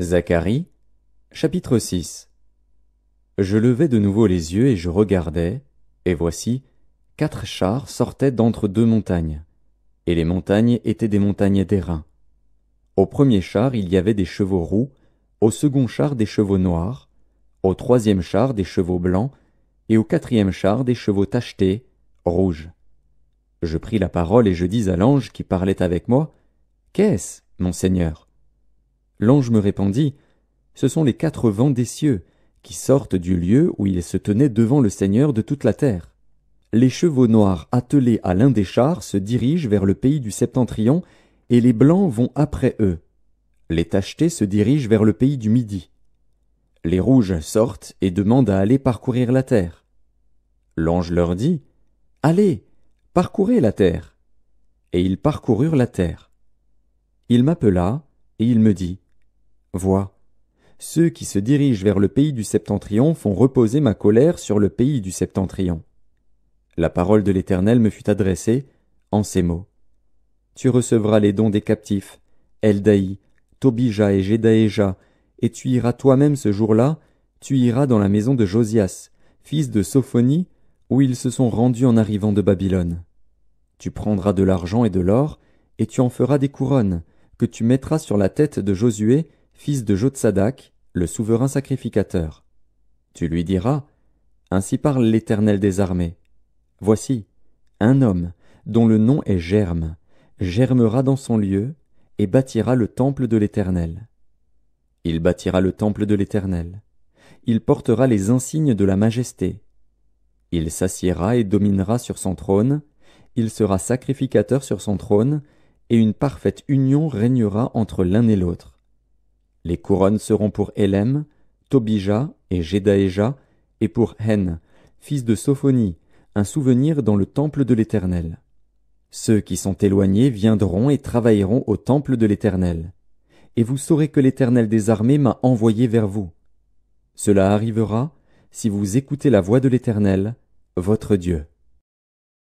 Zacharie, chapitre 6. Je levai de nouveau les yeux et je regardai, et voici, 4 chars sortaient d'entre 2 montagnes, et les montagnes étaient des montagnes d'airain. Au premier char il y avait des chevaux roux, au second char des chevaux noirs, au troisième char des chevaux blancs, et au quatrième char des chevaux tachetés, rouges. Je pris la parole et je dis à l'ange qui parlait avec moi, « Qu'est-ce, mon Seigneur ?» L'ange me répondit, « Ce sont les 4 vents des cieux, qui sortent du lieu où ils se tenaient devant le Seigneur de toute la terre. Les chevaux noirs attelés à l'un des chars se dirigent vers le pays du septentrion, et les blancs vont après eux. Les tachetés se dirigent vers le pays du midi. Les rouges sortent et demandent à aller parcourir la terre. L'ange leur dit, « Allez, parcourez la terre. » Et ils parcoururent la terre. Il m'appela, et il me dit, « Vois, ceux qui se dirigent vers le pays du septentrion font reposer ma colère sur le pays du septentrion. » La parole de l'Éternel me fut adressée en ces mots. Tu recevras les dons des captifs, Eldaï, Tobija et Jedaéja, et tu iras toi-même ce jour-là, tu iras dans la maison de Josias, fils de Sophonie, où ils se sont rendus en arrivant de Babylone. Tu prendras de l'argent et de l'or, et tu en feras des couronnes, que tu mettras sur la tête de Josué, fils de Jotsadak, le souverain sacrificateur. Tu lui diras, Ainsi parle l'Éternel des armées. Voici, un homme, dont le nom est Germe, germera dans son lieu, et bâtira le temple de l'Éternel. Il bâtira le temple de l'Éternel. Il portera les insignes de la majesté. Il s'assiera et dominera sur son trône, il sera sacrificateur sur son trône, et une parfaite union régnera entre l'un et l'autre. Les couronnes seront pour Élem, Tobija et Jedaéja, et pour Hen, fils de Sophonie, un souvenir dans le temple de l'Éternel. Ceux qui sont éloignés viendront et travailleront au temple de l'Éternel. Et vous saurez que l'Éternel des armées m'a envoyé vers vous. Cela arrivera si vous écoutez la voix de l'Éternel, votre Dieu.